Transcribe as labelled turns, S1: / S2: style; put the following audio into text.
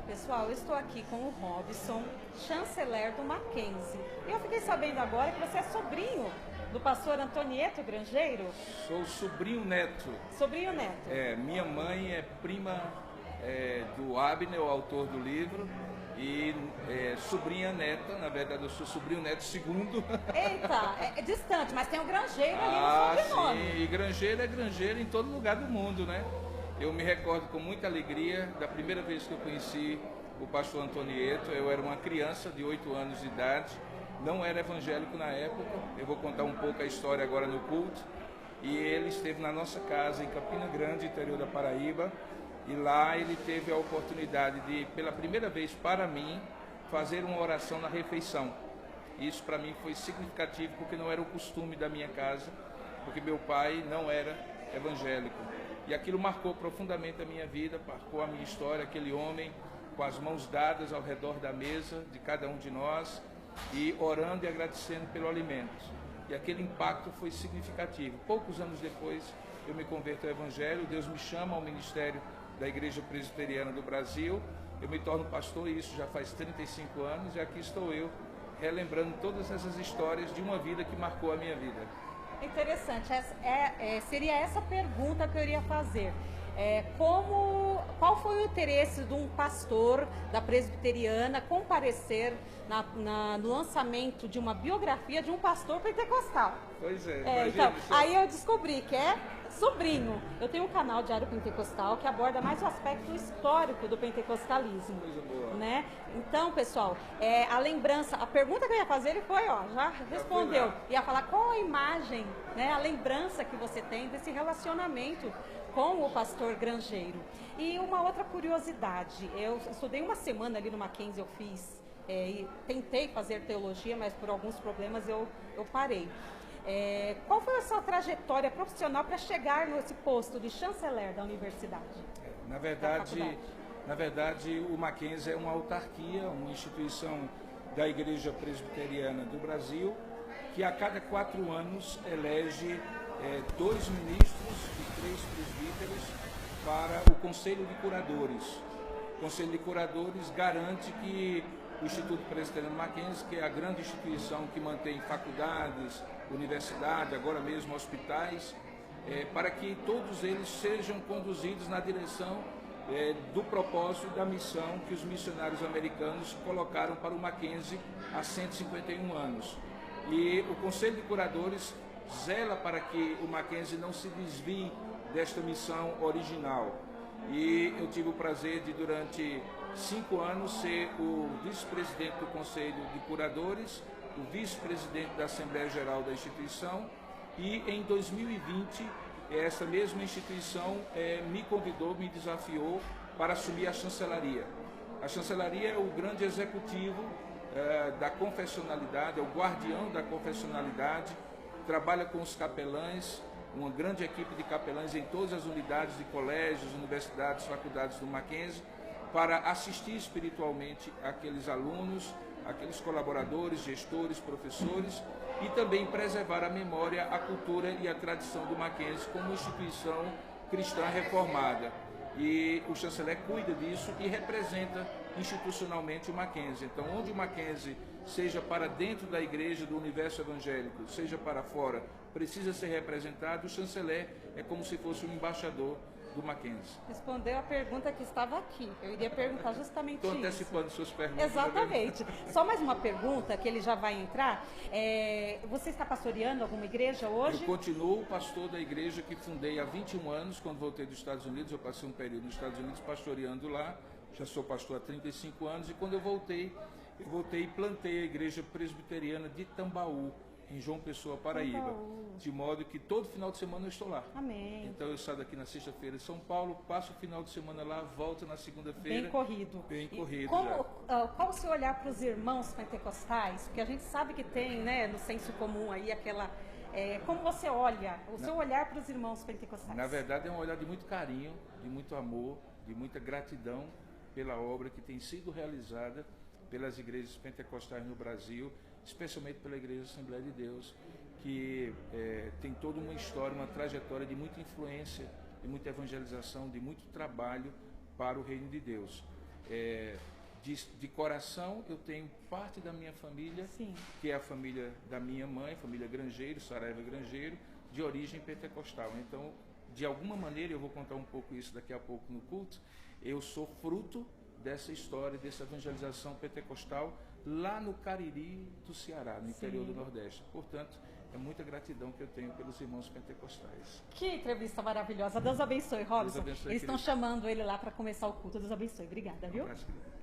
S1: Pessoal, eu estou aqui com o Robson, chanceler do Mackenzie. E eu fiquei sabendo agora que você é sobrinho do pastor Antonieto Grangeiro.
S2: Sou sobrinho neto.
S1: Sobrinho neto.
S2: Minha mãe é prima do Abner, o autor do livro, e sobrinha neta. Na verdade, eu sou sobrinho neto segundo.
S1: Eita, é distante, mas tem o Grangeiro ali no sobrenome.
S2: Sim, e Grangeiro é Grangeiro em todo lugar do mundo, né? Eu me recordo com muita alegria da primeira vez que eu conheci o pastor Antonieto. Eu era uma criança de 8 anos de idade, não era evangélico na época. Eu vou contar um pouco a história agora no culto. E ele esteve na nossa casa em Campina Grande, interior da Paraíba, e lá ele teve a oportunidade de, pela primeira vez para mim, fazer uma oração na refeição. Isso para mim foi significativo, porque não era o costume da minha casa, porque meu pai não era evangélico. E aquilo marcou profundamente a minha vida, marcou a minha história, aquele homem com as mãos dadas ao redor da mesa de cada um de nós e orando e agradecendo pelo alimento. E aquele impacto foi significativo. Poucos anos depois eu me converto ao Evangelho, Deus me chama ao ministério da Igreja Presbiteriana do Brasil, eu me torno pastor e isso já faz 35 anos e aqui estou eu relembrando todas essas histórias de uma vida que marcou a minha vida.
S1: Interessante, seria essa pergunta que eu iria fazer. Qual foi o interesse de um pastor da presbiteriana comparecer no lançamento de uma biografia de um pastor pentecostal?
S2: Pois
S1: então, aí eu descobri que é sobrinho. Eu tenho um canal Diário Pentecostal que aborda mais o aspecto histórico do pentecostalismo.
S2: Coisa boa.
S1: Né? Então, pessoal, a pergunta que eu ia fazer, ele foi, já respondeu. Ia falar qual a imagem, né, a lembrança que você tem desse relacionamento com o pastor Grangeiro. E uma outra curiosidade, eu estudei uma semana ali no Mackenzie, eu fiz, e tentei fazer teologia, mas por alguns problemas eu parei. Qual foi a sua trajetória profissional para chegar nesse posto de chanceler da universidade?
S2: Na verdade, o Mackenzie é uma autarquia, uma instituição da Igreja Presbiteriana do Brasil, que a cada 4 anos elege 2 ministros e 3 presbíteros para o Conselho de Curadores. O Conselho de Curadores garante que o Instituto Presbiteriano Mackenzie, que é a grande instituição que mantém faculdades, universidade, agora mesmo hospitais, para que todos eles sejam conduzidos na direção do propósito da missão que os missionários americanos colocaram para o Mackenzie há 151 anos. E o Conselho de Curadores zela para que o Mackenzie não se desvie desta missão original. E eu tive o prazer de, durante 5 anos, ser o vice-presidente do Conselho de Curadores, o vice-presidente da Assembleia Geral da instituição, e em 2020 essa mesma instituição me convidou, me desafiou para assumir a chancelaria. A chancelaria é o grande executivo da confessionalidade, é o guardião da confessionalidade, trabalha com os capelães, uma grande equipe de capelães em todas as unidades de colégios, universidades, faculdades do Mackenzie, para assistir espiritualmente aqueles alunos, aqueles colaboradores, gestores, professores, e também preservar a memória, a cultura e a tradição do Mackenzie como instituição cristã reformada. E o chanceler cuida disso e representa institucionalmente o Mackenzie. Então, onde o Mackenzie, seja para dentro da igreja, do universo evangélico, seja para fora, precisa ser representado, o chanceler é como se fosse um embaixador do Mackenzie.
S1: Respondeu a pergunta que estava aqui. Eu iria perguntar justamente isso.
S2: Estou antecipando suas perguntas.
S1: Exatamente. Só mais uma pergunta, que ele já vai entrar. Você está pastoreando alguma igreja hoje?
S2: Eu continuo pastor da igreja que fundei há 21 anos, quando voltei dos Estados Unidos. Eu passei um período nos Estados Unidos pastoreando lá. Já sou pastor há 35 anos. E quando eu voltei e plantei a igreja presbiteriana de Tambaú, em João Pessoa, Paraíba, de modo que todo final de semana eu estou lá.
S1: Amém.
S2: Então eu saio daqui na sexta-feira de São Paulo, passo o final de semana lá, volto na segunda-feira.
S1: Bem corrido.
S2: Bem corrido.
S1: Qual o seu olhar para os irmãos pentecostais? Porque a gente sabe que tem, né, no senso comum aí aquela... como você olha, o seu olhar para os irmãos pentecostais?
S2: Na verdade é um olhar de muito carinho, de muito amor, de muita gratidão pela obra que tem sido realizada pelas igrejas pentecostais no Brasil, especialmente pela Igreja Assembleia de Deus, que tem toda uma história, uma trajetória de muita influência, de muita evangelização, de muito trabalho para o reino de Deus. de coração, eu tenho parte da minha família,
S1: Sim.
S2: que é a família da minha mãe, família Grangeiro, Saraiva Grangeiro, de origem pentecostal. Então, de alguma maneira, eu vou contar um pouco isso daqui a pouco no culto, eu sou fruto dessa história, dessa evangelização pentecostal lá no Cariri do Ceará, no interior do Nordeste. Portanto, é muita gratidão que eu tenho pelos irmãos pentecostais.
S1: Que entrevista maravilhosa. Deus abençoe, Robson.
S2: Deus abençoe,
S1: Eles estão
S2: querido.
S1: chamando ele lá para começar o culto. Deus abençoe. Obrigada, viu?
S2: Um abraço, querido.